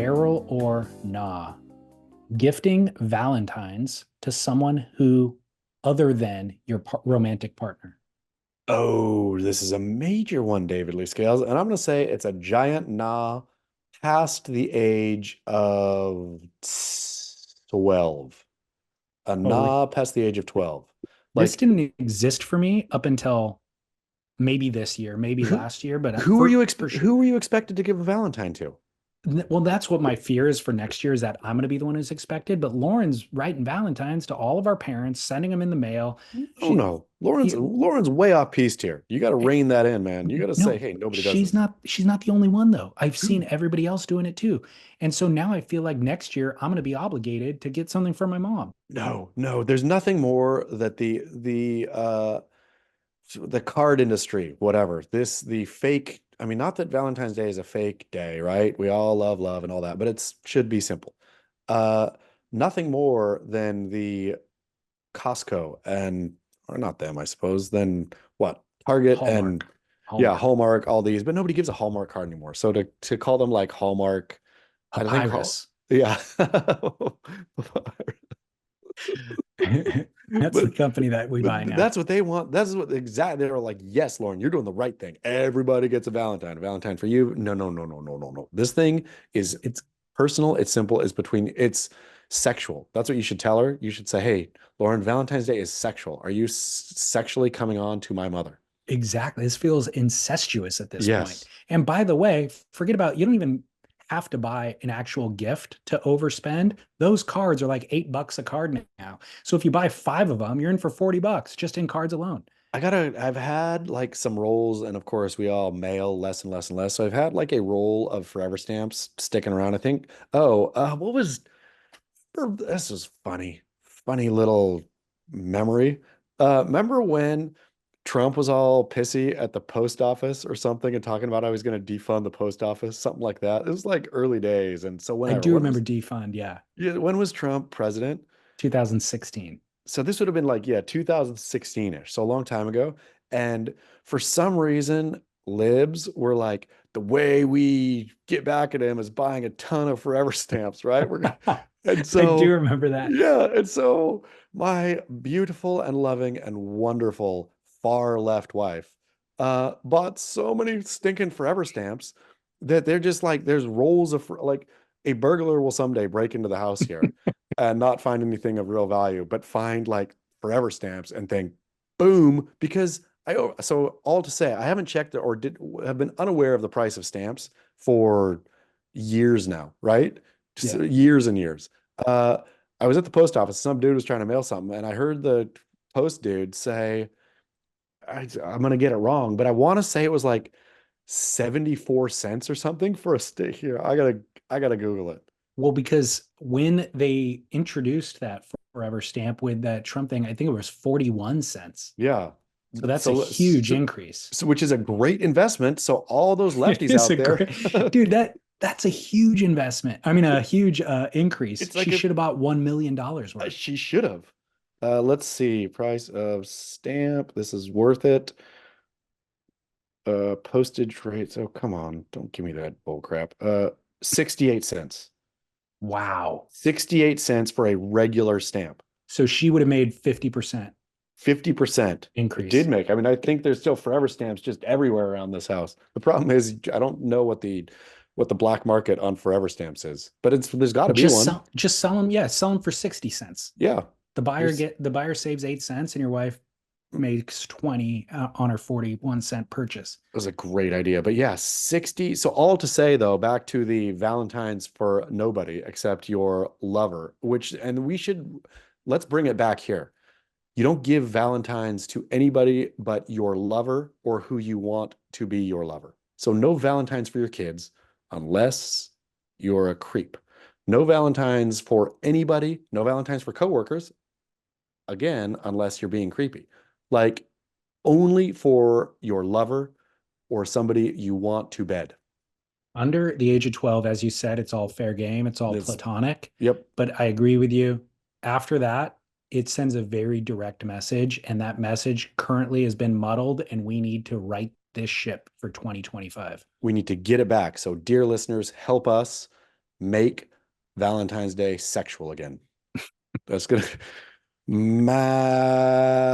Barrel or nah? Gifting Valentines to someone who other than your romantic partner. Oh, this is a major one, David Lee Scales. And I'm going to say it's a giant nah past the age of 12. A Totally. nah past the age of 12. This Like, didn't exist for me up until maybe this year, maybe who last year, but who were for you for sure. who were you expected to give a Valentine to? Well, that's what my fear is for next year is that I'm going to be the one who's expected. But Lauren's writing Valentines to all of our parents, sending them in the mail. Oh She, no. Lauren's he, Lauren's way off piste here. You got to rein that in, man. You got to say, no, hey, nobody does she's this. not. She's not the only one though. I've seen Who? everybody else doing it too, and so now I feel like next year I'm going to be obligated to get something for my mom. No, no, there's nothing more that the card industry, whatever. The fake, I mean, not that Valentine's Day is a fake day, right? We all love and all that, but it should be simple. Uh, Nothing more than the Costco and, or not them, I suppose, then what? Target and Hallmark, yeah, Hallmark, Hallmark, all these, but nobody gives a Hallmark card anymore. So to call them like Hallmark, I think, Papyrus. yeah. That's the But company that we buy but now. that's what they want. That's what exactly they're like. Yes, Lauren, you're doing the right thing. Everybody gets a Valentine. A Valentine for you. No, no, no, no, no, no, no. This thing is it's personal. It's simple. It's sexual. That's what you should tell her. You should say, "Hey, Lauren, Valentine's Day is sexual. Are you sexually coming on to my mother?" Exactly. This feels incestuous at this point. Yes. And by the way, forget about you don't even have to buy an actual gift to overspend. Those cards are like $8 a card now. So if you buy five of them, you're in for $40 just in cards alone. I've had like some rolls, and of course, we all mail less and less and less. So I've had like a roll of Forever stamps sticking around. I think, what was this was funny. Funny little memory. Remember when Trump was all pissy at the post office or something and talking about how he's going to defund the post office, something like that. It was like early days. And so I whenever, do remember defund, yeah, yeah, when was Trump president? 2016. So this would have been like, yeah, 2016-ish, so a long time ago. And for some reason, libs were like, the way we get back at him is buying a ton of forever stamps, right? And I do so, remember that. yeah, and so my beautiful and loving and wonderful far left wife bought so many stinking forever stamps that they're just like, there's rolls of like a burglar will someday break into the house here and not find anything of real value, but find like forever stamps and think, boom, because so all to say, I haven't checked or did have been unaware of the price of stamps for years now, right? Just Yeah. years and years. Uh, I was at the post office. Some dude was trying to mail something, and I heard the post dude say, I'm gonna get it wrong, but I want to say it was like 74 cents or something for a stick here. I gotta Google it. Well, because when they introduced that forever stamp with that Trump thing, I think it was 41 cents. Yeah. So that's a So, huge so, increase. so which is a great investment. So all those It lefties is out a there, great, dude. That's a huge investment. I mean, a huge increase. it's She like if should have bought $1 million worth. she should have. Let's see. Price of stamp. This is worth it. Postage rates. Oh, come on. Don't give me that bull crap. 68 cents. Wow. 68 cents for a regular stamp. So she would have made 50% 50%. It did increase. make. I mean, I think there's still forever stamps just everywhere around this house. The problem is I don't know what the black market on forever stamps is, but there's got to be one. Just sell them. Yeah, sell them for 60 cents. Yeah. There's The buyer saves 8 cents and your wife makes 20 on her 41-cent purchase. was a great idea. But yeah, 60. So all to say though, back to the Valentine's for nobody except your lover, and let's bring it back here. You don't give Valentines to anybody but your lover or who you want to be your lover. So no Valentines for your kids unless you're a creep. No Valentines for anybody, no Valentines for coworkers, again, unless you're being creepy. Like only for your lover or somebody you want to bed. Under the age of 12, as you said, it's all fair game, it's all This, platonic. yep, But I agree with you. After that, it sends a very direct message, and that message currently has been muddled, and we need to right this ship for 2025. we need to get it back. So, dear listeners, help us. make Valentine's Day sexual again. That's gonna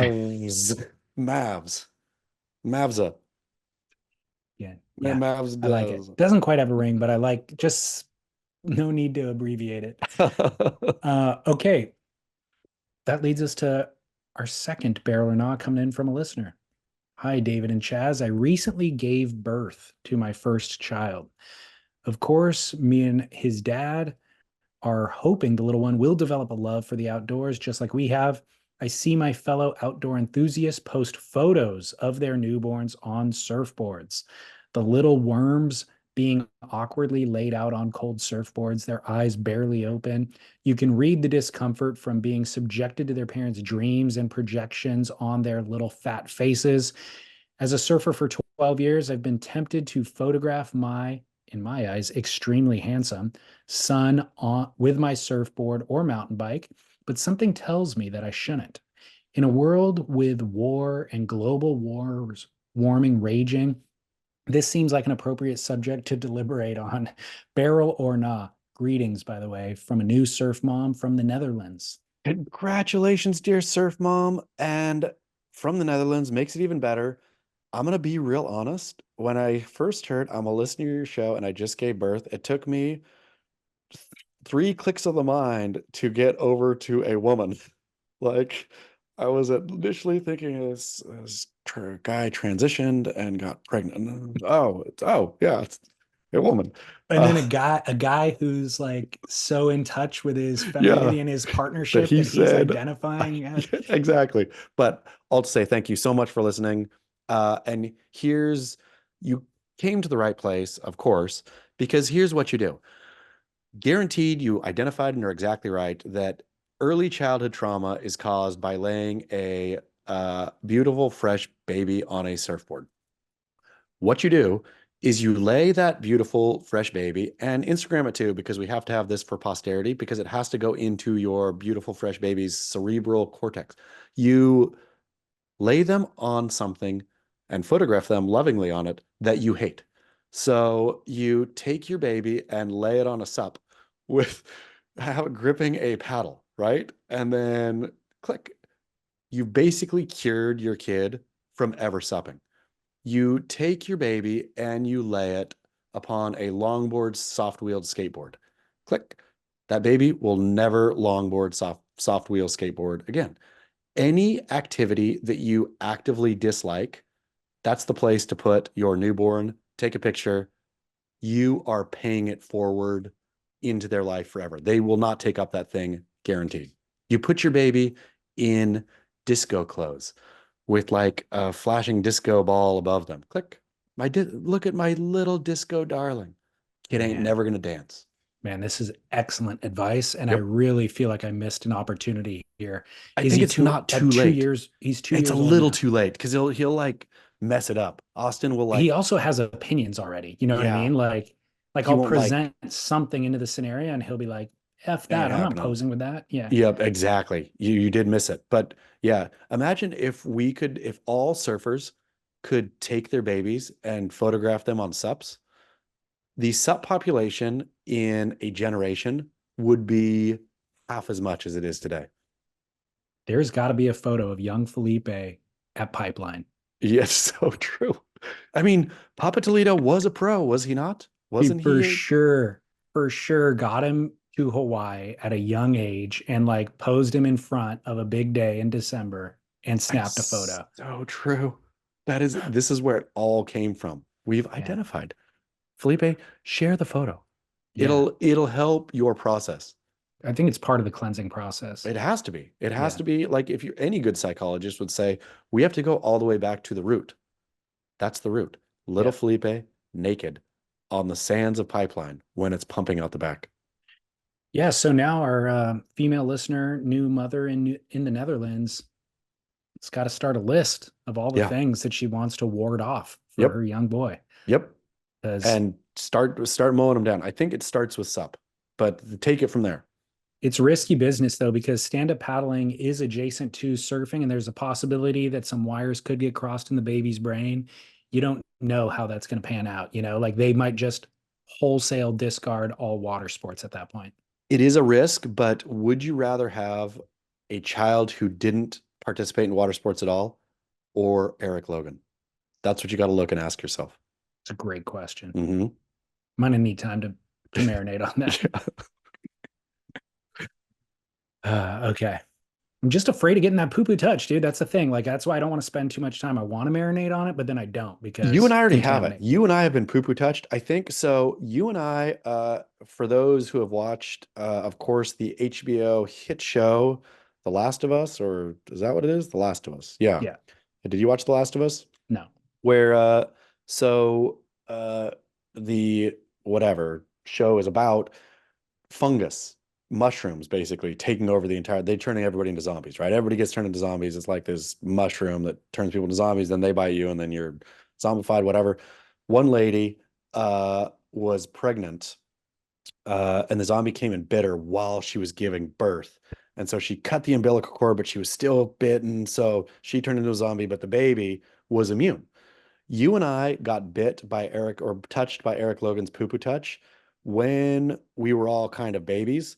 Mavs. Mavs. Mavsa. Yeah, Yeah, yeah, Mavs I like it. does. Doesn't quite have a ring, but I like just no need to abbreviate it. Okay, that leads us to our second barrel or not coming in from a listener. Hi, David and Chaz. I recently gave birth to my first child. Of course, me and his dad are hoping the little one will develop a love for the outdoors, just like we have. I see my fellow outdoor enthusiasts post photos of their newborns on surfboards. The little worms being awkwardly laid out on cold surfboards, their eyes barely open. You can read the discomfort from being subjected to their parents' dreams and projections on their little fat faces. As a surfer for 12 years, I've been tempted to photograph my, in my eyes, extremely handsome son with my surfboard or mountain bike, but something tells me that I shouldn't. In a world with war and global wars, warming raging, this seems like an appropriate subject to deliberate on. Barrel or nah. Greetings, by the way, from a new surf mom from the Netherlands. Congratulations, dear surf mom. And from the Netherlands makes it even better. I'm gonna be real honest. When I first heard I'm a listener to your show and I just gave birth, it took me three clicks of the mind to get over to a woman. Like I was initially thinking this guy transitioned and got pregnant. Oh yeah, it's a woman. And then Uh, a guy who's like so in touch with his yeah, femininity and his that partnership he that he's said identifying as. exactly. But I'll just say thank you so much for listening. And here's you came to the right place, of course, because here's what you do. Guaranteed, you identified and are exactly right that early childhood trauma is caused by laying a beautiful, fresh baby on a surfboard. What you do is you lay that beautiful, fresh baby and Instagram it too, because we have to have this for posterity, because it has to go into your beautiful, fresh baby's cerebral cortex. You lay them on something and photograph them lovingly on it that you hate. So you take your baby and lay it on a sup with how gripping a paddle, right? And then click. You basically cured your kid from ever supping. You take your baby and you lay it upon a longboard, soft-wheeled skateboard. Click. That baby will never longboard, soft wheel skateboard again. Any activity that you actively dislike, that's the place to put your newborn. Take a picture. You are paying it forward into their life forever. They will not take up that thing, guaranteed. You put your baby in disco clothes with like a flashing disco ball above them. Click. Look at my little disco darling. Kid ain't Man, never gonna dance. man, this is excellent advice, and I Yep. really feel like I missed an opportunity here. I Is think he it's two not too at two late. years? He's two It's a years old little now. too late because he'll like mess it up. Austin will He like, also has opinions already. You know what I yeah, mean? Like he I'll won't like, present something into the scenario, and he'll be like, "F ain't that! I'm not happening. posing with that." Yeah, Yep, exactly. You did miss it. But yeah, imagine if all surfers could take their babies and photograph them on sups, the sup population in a generation would be half as much as it is today. there's got to be a photo of young Felipe at Pipeline. Yes, so true. I mean, Papa Toledo was a pro, was he not? He Wasn't he? for sure got him to Hawaii at a young age and like posed him in front of a big day in December and snapped a That's photo. so true. This is where it all came from. We've Yeah. identified. Felipe, share the photo. Yeah. It'll help your process. I think it's part of the cleansing process. It has to be. It has Yeah. to be like if you any good psychologist would say, we have to go all the way back to the root. That's the root. Little Yeah. Felipe naked on the sands of Pipeline when it's pumping out the back. Yeah. So now our female listener, new mother in the Netherlands, it's got to start a list of all the Yeah. things that she wants to ward off for Yep. her young boy. Yep. Because And start mowing them down. I think it starts with sup, but take it from there. it's risky business though, because stand-up paddling is adjacent to surfing, and there's a possibility that some wires could get crossed in the baby's brain. You don't know how that's going to pan out. Like they might just wholesale discard all water sports at that point. It is a risk, but would you rather have a child who didn't participate in water sports at all or Eric Logan? That's what you got to look and ask yourself. It's a great question. Hmm. I'm gonna need time to marinate on that. Okay. I'm just afraid of getting that poo poo touch, dude. That's the thing. Like, that's why I don't want to spend too much time. I want to marinate on it, but then I don't You and because I already have it. contaminate. You and I have been poo-poo touched. I think so. You and I, for those who have watched, of course, the HBO hit show, The Last of Us, or is that what it is? The Last of Us. Yeah. Yeah. Did you watch The Last of Us? No. Where so the whatever show is about fungus, mushrooms basically taking over the entire, they turning everybody into zombies, right? Everybody gets turned into zombies. It's like this mushroom that turns people into zombies, then they bite you and then you're zombified, whatever. One lady was pregnant, and the zombie came and bit her while she was giving birth. And so she cut the umbilical cord, but she was still bitten. So she turned into a zombie, but the baby was immune. You and I got bit by Eric or touched by Eric Logan's poo poo touch when we were all kind of babies.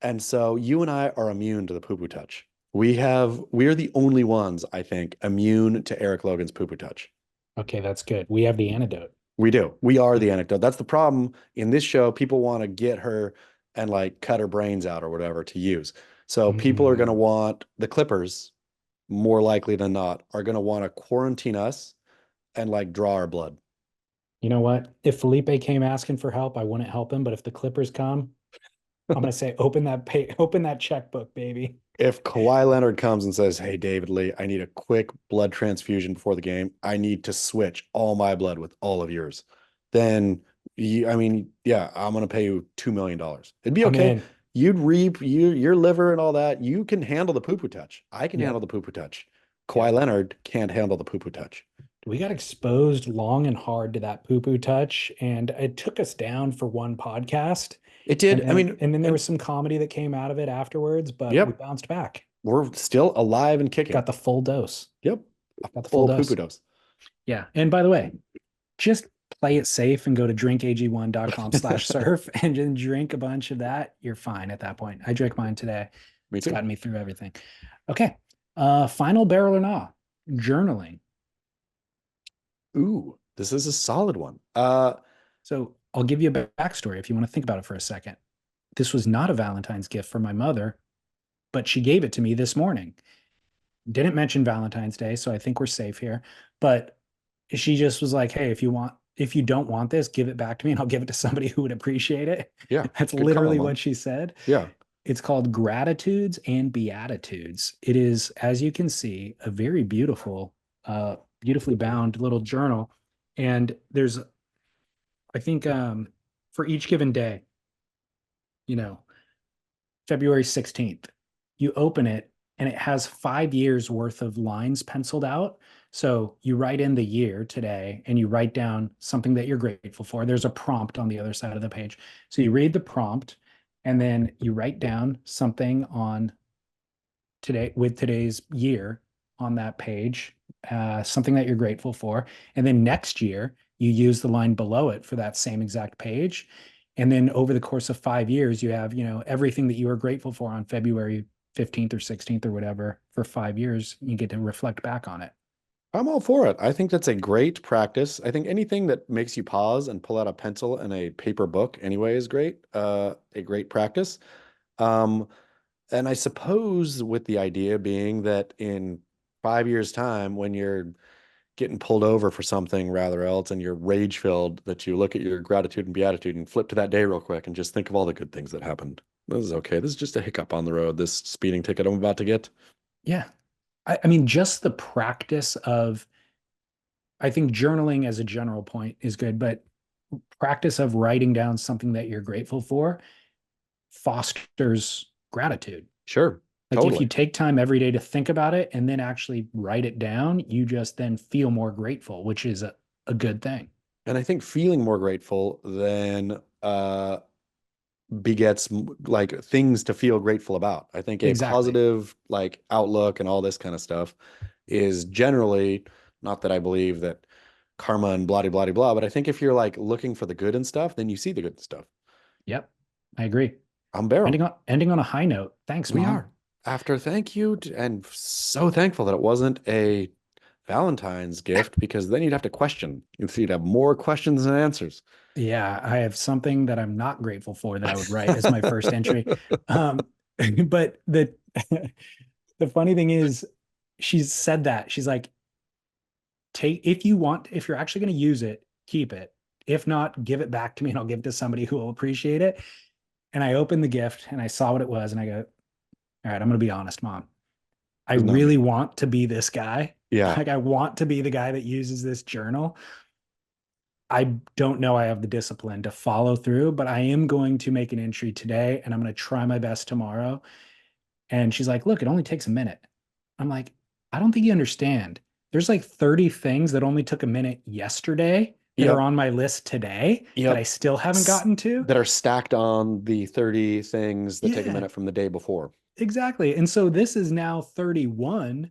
And so you and I are immune to the poo poo touch. We're the only ones, I think, immune to Eric Logan's poo poo touch. Okay, that's good. We have the antidote. We do. We are the anecdote. That's the problem in this show. People want to get her and like cut her brains out or whatever to use. So people are going to Mm. want the Clippers, more likely than not, are going to want to quarantine us and like draw our blood. You know what? If Felipe came asking for help, I wouldn't help him. But if the Clippers come, I'm gonna say, open that checkbook, baby. If Kawhi Leonard comes and says, "Hey, David Lee, I need a quick blood transfusion before the game. I need to switch all my blood with all of yours," then I mean, yeah, I'm gonna pay you $2 million. It'd be I'm okay. in. You'd reap your liver and all that. You can handle the poo poo touch. I can handle Yep. the poo poo touch. Kawhi Yep. Leonard can't handle the poo poo touch. We got exposed long and hard to that poo poo touch, and it took us down for one podcast. It And did. I then mean, and then there and was some comedy that came out of it afterwards, but we yep, bounced back. we're still alive and kicking. Got the full dose. Yep, a Got the full full poo poo dose. dose. Yeah. And by the way, just play it safe and go to drinkag1.com/surf and then drink a bunch of that. You're fine at that point. I drank mine today. Me It's too. gotten me through everything. Okay. Final barrel or not? Journaling. Ooh, this is a solid one. So I'll give you a backstory if you want to think about it for a second. This was not a Valentine's gift for my mother, but she gave it to me this morning. Didn't mention Valentine's Day, so I think we're safe here. But she just was like, "Hey, if you don't want this, give it back to me and I'll give it to somebody who would appreciate it." Yeah, That's good call, literally Mom. what she said. Yeah. It's called Gratitudes and Beatitudes. It is, as you can see, a very beautifully bound little journal. And there's, I think, for each given day, you know, February 16th, you open it and it has 5 years worth of lines penciled out. So you write in the year today and you write down something that you're grateful for. There's a prompt on the other side of the page. So you read the prompt and then you write down something on today with today's year on that page, something that you're grateful for. And then next year, you use the line below it for that same exact page. And then over the course of 5 years, you have, everything that you were grateful for on February 15th or 16th or whatever for 5 years. You get to reflect back on it. I'm all for it. I think that's a great practice. I think anything that makes you pause and pull out a pencil and a paper book anyway is great. A great practice. Um, and I suppose with the idea being that in 5 years' time, when you're getting pulled over for something rather else and you're rage filled, that you look at your gratitude and beatitude and flip to that day real quick and just think of all the good things that happened. This is okay. This is just a hiccup on the road. This speeding ticket I'm about to get. Yeah. I mean, just the practice of, I think journaling as a general point is good, but practice of writing down something that you're grateful for fosters gratitude. Sure. Like if you Totally. take time every day to think about it and then actually write it down, you just then feel more grateful, which is a good thing. And I think feeling more grateful than begets like things to feel grateful about. I think a Exactly. positive like outlook and all this kind of stuff is generally, not that I believe that karma and blah, blah, blah, blah. But I think if you're like looking for the good and stuff, then you see the good stuff. Yep. I agree. I'm Beryl. Ending on a high note. Thanks, We Mom. are. After thank you, and so thankful that it wasn't a Valentine's gift because then you'd have to question. You'd have more questions than answers. Yeah, I have something that I'm not grateful for that I would write as my first entry. Um, but the funny thing is, she's said that. She's like, take if you want, if you're actually going to use it, keep it. If not, give it back to me and I'll give it to somebody who will appreciate it. And I opened the gift and I saw what it was and I go, all right, I'm going to be honest, Mom. I It's not me. really want to be this guy. Yeah. Like I want to be the guy that uses this journal. I don't know I have the discipline to follow through, but I am going to make an entry today and I'm going to try my best tomorrow. And she's like, look, it only takes a minute. I'm like, I don't think you understand. There's like 30 things that only took a minute yesterday that are Yep. on my list today that I Yep. still haven't gotten to. That are stacked on the 30 things that take a Yeah, minute from the day before. exactly. And so this is now 31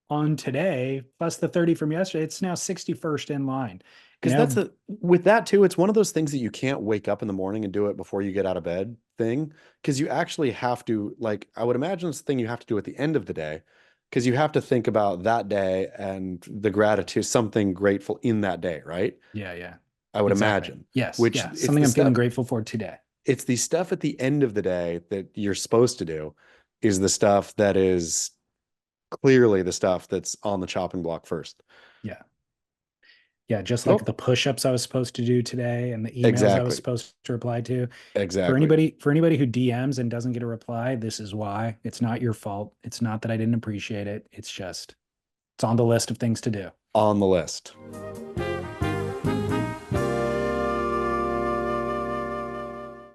on today, plus the 30 from yesterday. It's now 61st in line. You Because know, with that too, it's one of those things that you can't wake up in the morning and do it before you get out of bed thing. Because you actually have to, like, I would imagine it's a thing you have to do at the end of the day. Because you have to think about that day and the gratitude, something grateful in that day, right? yeah, yeah, I would exactly. imagine. Yes, Which yeah. Something I'm feeling grateful for today. it's the stuff at the end of the day that you're supposed to do is the stuff that is clearly the stuff that's on the chopping block first. Yeah. Yeah, just like Cool. the push-ups I was supposed to do today and the emails I was Exactly. supposed to reply to. Exactly. For anybody who DMs and doesn't get a reply, this is why. It's not your fault. It's not that I didn't appreciate it. It's just it's on the list of things to do. On the list.